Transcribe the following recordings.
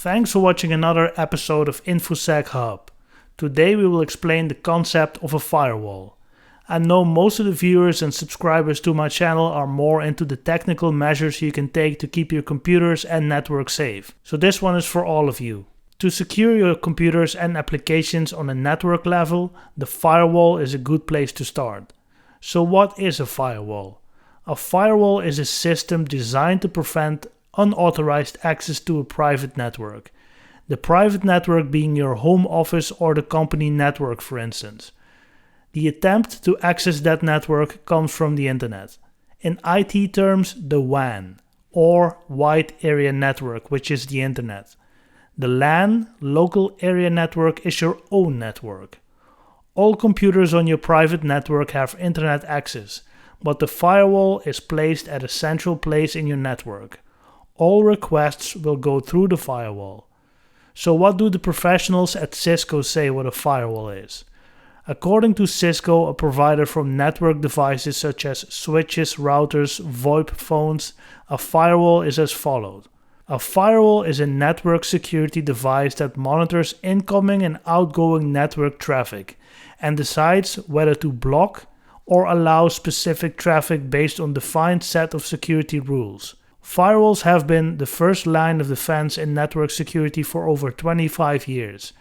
Thanks for watching another episode of InfoSec Hub. Today we will explain the concept of a firewall. I know most of the viewers and subscribers to my channel are more into the technical measures you can take to keep your computers and network safe. So this one is for all of you. To secure your computers and applications on a network level, the firewall is a good place to start. So what is a firewall? A firewall is a system designed to prevent unauthorized access to a private network. The private network being your home office or the company network, for instance. The attempt to access that network comes from the internet. In IT terms, the WAN, or Wide Area Network, which is the internet. The LAN, Local Area Network, is your own network. All computers on your private network have internet access, but the firewall is placed at a central place in your network. All requests will go through the firewall. So what do the professionals at Cisco say what a firewall is? According to Cisco, a provider for network devices such as switches, routers, VoIP phones, a firewall is as follows. A firewall is a network security device that monitors incoming and outgoing network traffic and decides whether to block or allow specific traffic based on a defined set of security rules. Firewalls have been the first line of defense in network security for over 25 years.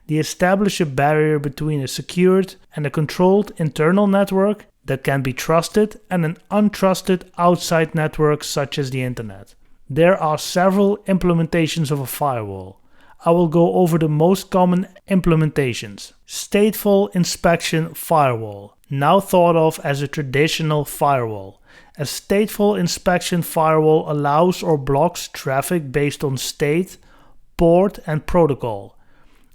They establish a barrier between a secured and a controlled internal network that can be trusted and an untrusted outside network such as the internet. There are several implementations of a firewall. I will go over the most common implementations. Stateful Inspection Firewall, now thought of as a traditional firewall. A stateful inspection firewall allows or blocks traffic based on state, port, and protocol.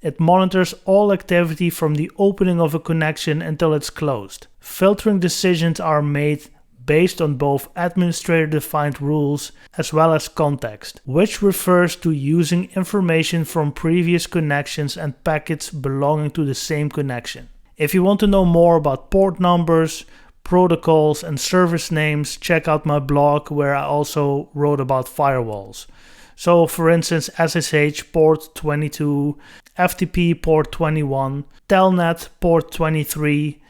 It monitors all activity from the opening of a connection until it's closed. Filtering decisions are made based on both administrator-defined rules as well as context, which refers to using information from previous connections and packets belonging to the same connection. If you want to know more about port numbers, protocols, and service names, check out my blog where I also wrote about firewalls. So for instance, SSH port 22, FTP port 21, Telnet port 23,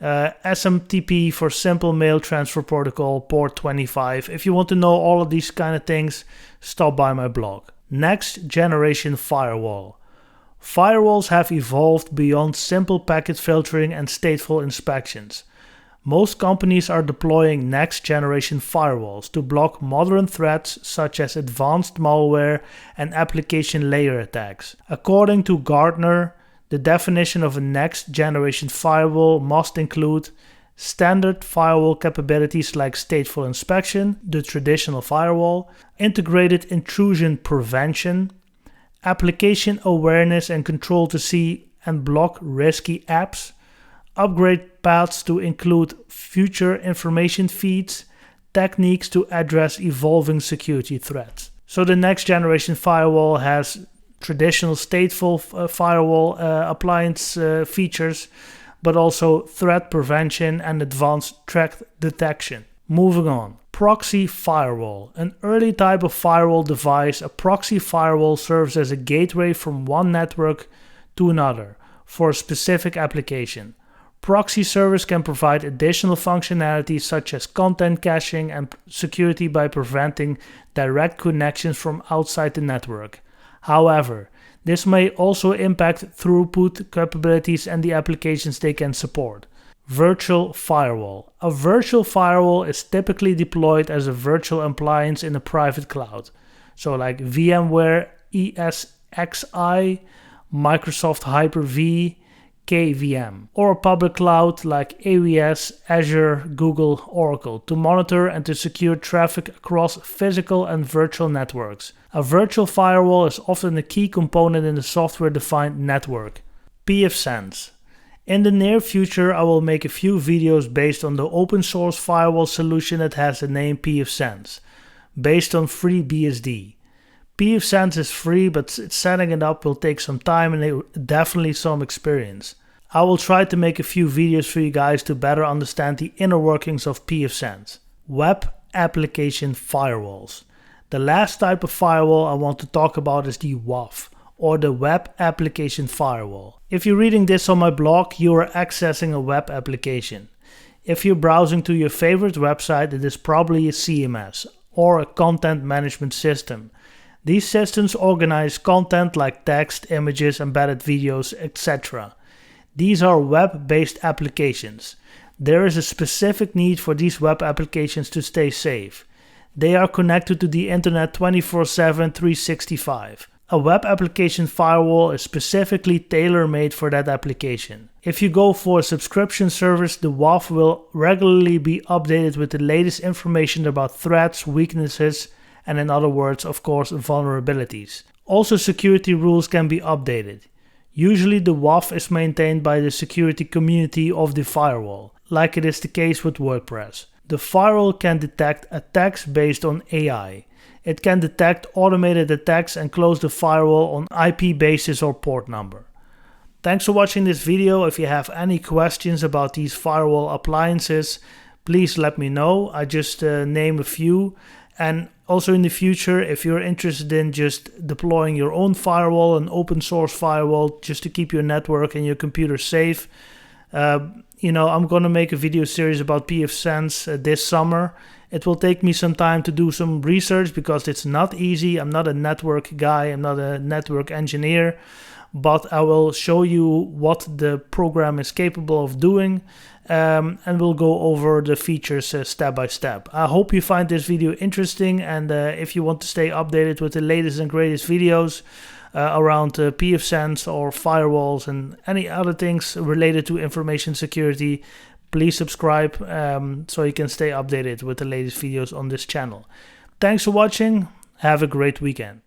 SMTP for Simple Mail Transfer Protocol port 25. If you want to know all of these kind of things, stop by my blog. Next generation firewall. Firewalls have evolved beyond simple packet filtering and stateful inspections. Most companies are deploying next-generation firewalls to block modern threats such as advanced malware and application layer attacks. According to Gartner, the definition of a next-generation firewall must include standard firewall capabilities like stateful inspection, the traditional firewall, integrated intrusion prevention, application awareness and control to see and block risky apps, upgrade paths to include future information feeds, techniques to address evolving security threats. So the next generation firewall has traditional stateful firewall appliance features, but also threat prevention and advanced threat detection. Moving on. Proxy Firewall. An early type of firewall device, a proxy firewall serves as a gateway from one network to another for a specific application. Proxy servers can provide additional functionality such as content caching and security by preventing direct connections from outside the network. However, this may also impact throughput capabilities and the applications they can support. Virtual Firewall. A virtual firewall is typically deployed as a virtual appliance in a private cloud. So like VMware ESXi, Microsoft Hyper-V, KVM, or a public cloud like AWS, Azure, Google, Oracle to monitor and to secure traffic across physical and virtual networks. A virtual firewall is often a key component in the software-defined network. pfSense. In the near future, I will make a few videos based on the open source firewall solution that has the name pfSense, based on FreeBSD. pfSense is free, but setting it up will take some time and definitely some experience. I will try to make a few videos for you guys to better understand the inner workings of pfSense. Web Application Firewalls. The last type of firewall I want to talk about is the WAF, or the Web Application Firewall. If you're reading this on my blog, you are accessing a web application. If you're browsing to your favorite website, it is probably a CMS or a content management system. These systems organize content like text, images, embedded videos, etc. These are web-based applications. There is a specific need for these web applications to stay safe. They are connected to the internet 24/7, 365. A web application firewall is specifically tailor-made for that application. If you go for a subscription service, the WAF will regularly be updated with the latest information about threats, weaknesses, and in other words, of course, vulnerabilities. Also, security rules can be updated. Usually the WAF is maintained by the security community of the firewall, like it is the case with WordPress. The firewall can detect attacks based on AI. It can detect automated attacks and close the firewall on IP basis or port number. Thanks for watching this video. If you have any questions about these firewall appliances, please let me know. I just name a few. And also in the future, if you're interested in just deploying your own firewall, an open source firewall, just to keep your network and your computer safe, I'm going to make a video series about pfSense this summer. It will take me some time to do some research because it's not easy. I'm not a network guy. I'm not a network engineer. But I will show you what the program is capable of doing, and we'll go over the features step by step. I hope you find this video interesting, and if you want to stay updated with the latest and greatest videos around pfSense or firewalls and any other things related to information security, please subscribe so you can stay updated with the latest videos on this channel. Thanks for watching. Have a great weekend.